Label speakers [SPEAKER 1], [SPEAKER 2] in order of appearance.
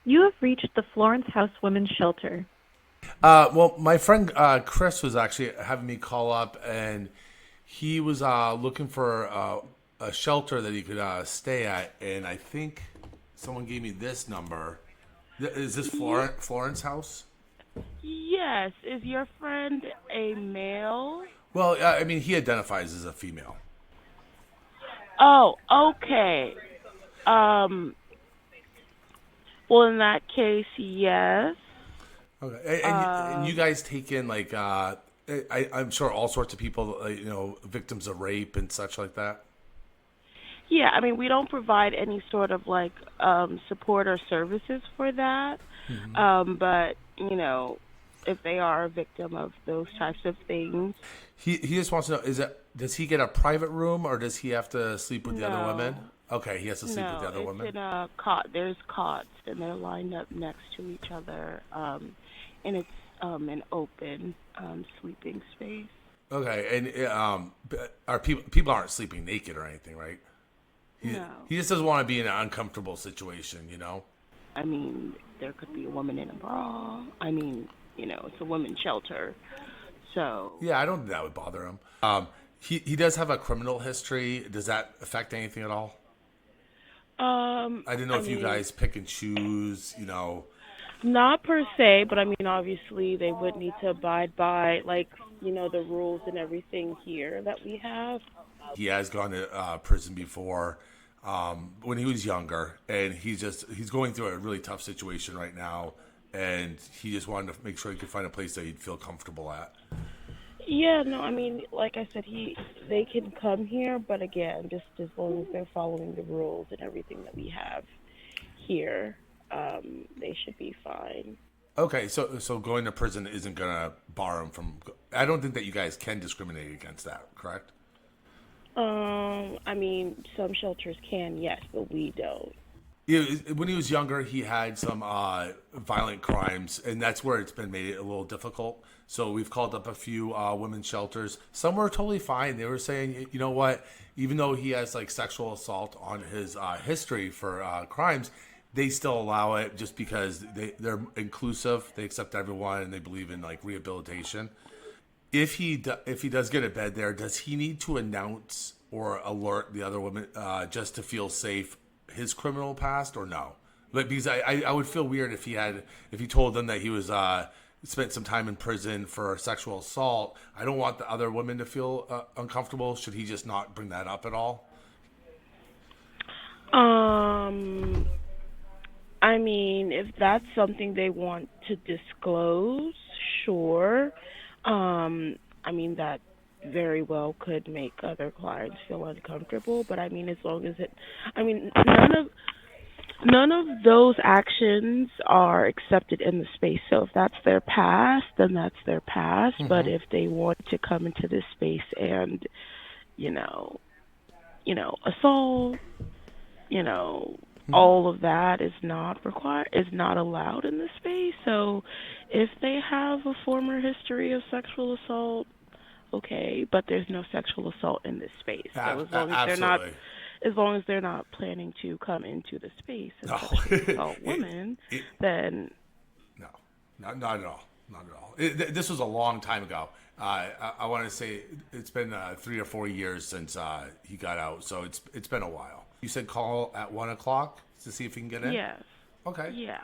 [SPEAKER 1] You have reached the Florence House Women's Shelter.
[SPEAKER 2] Well, my friend Chris was actually having me call up, and he was looking for a shelter that he could stay at, and I think someone gave me this number. Is this
[SPEAKER 3] Ye-
[SPEAKER 2] Florence House?
[SPEAKER 3] yes. Is your friend a male?
[SPEAKER 2] Well, I mean, he identifies as a female.
[SPEAKER 3] Oh, okay. Um, well, in that case, yes.
[SPEAKER 2] Okay, and you
[SPEAKER 3] Um,
[SPEAKER 2] guys take in like I'm sure all sorts of people, victims of rape and such like that.
[SPEAKER 3] yeah, I mean, we don't provide any sort of like support or services for that. But, if they are a victim of those types of things,
[SPEAKER 2] He just wants to know: does he get a private room or does he have to sleep with the other women?
[SPEAKER 3] no.
[SPEAKER 2] Okay, he has to sleep with the
[SPEAKER 3] No,
[SPEAKER 2] other
[SPEAKER 3] it's
[SPEAKER 2] women.
[SPEAKER 3] in a cot. There's cots, and they're lined up next to each other, and it's an open sleeping space.
[SPEAKER 2] Okay, and are people aren't sleeping naked or anything, right?
[SPEAKER 3] No,
[SPEAKER 2] He just doesn't want to be in an uncomfortable situation, you know.
[SPEAKER 3] I mean there could be a woman in a bra. I mean, it's a women's shelter, so
[SPEAKER 2] Yeah, I don't think that would bother him. He does have a criminal history. Does that affect anything at all? I didn't know
[SPEAKER 3] I
[SPEAKER 2] if you
[SPEAKER 3] mean
[SPEAKER 2] guys pick and choose, you know.
[SPEAKER 3] not per se, but I mean obviously they would need to abide by like the rules and everything here that we have.
[SPEAKER 2] He has gone to prison before when he was younger, and he's going through a really tough situation right now, and he just wanted to make sure he could find a place that he'd feel comfortable at.
[SPEAKER 3] Yeah, no, I mean, like I said, they can come here, but again, just as long as they're following the rules and everything that we have here, they should be fine.
[SPEAKER 2] Okay, so going to prison isn't gonna bar him from. I don't think that you guys can discriminate against that, correct?
[SPEAKER 3] I mean, some shelters can, yes, but we don't.
[SPEAKER 2] Yeah, when he was younger, he had some violent crimes, and that's where it's been made a little difficult. So we've called up a few women's shelters. Some were totally fine. They were saying, you know what, even though he has like sexual assault on his history for crimes, they still allow it just because they're inclusive. They accept everyone, and they believe in like rehabilitation. If he does get a bed there, does he need to announce or alert the other women just to feel safe his criminal past or no? But because I would feel weird if he told them that he was spent some time in prison for sexual assault. I don't want the other women to feel uncomfortable. Should he just not bring that up at all?
[SPEAKER 3] Um, I mean, if that's something they want to disclose, sure. I mean, that very well could make other clients feel uncomfortable, but I mean, as long as I mean, none of those actions are accepted in the space. So if that's their past, then that's their past. But if they want to come into this space and, you know, assault, you know, all of that is not allowed in this space. So if they have a former history of sexual assault, okay, but there's no sexual assault in this space. So
[SPEAKER 2] Absolutely.
[SPEAKER 3] as long as they're not planning to come into the space and
[SPEAKER 2] No.
[SPEAKER 3] sexually assault
[SPEAKER 2] it,
[SPEAKER 3] women,
[SPEAKER 2] it,
[SPEAKER 3] then
[SPEAKER 2] no, not at all. Not at all. This was a long time ago. I want to say it's been 3 or 4 years since he got out, so it's been a while. You said call at 1 o'clock to see if he can get in.
[SPEAKER 3] yes,
[SPEAKER 2] Okay.
[SPEAKER 3] yeah.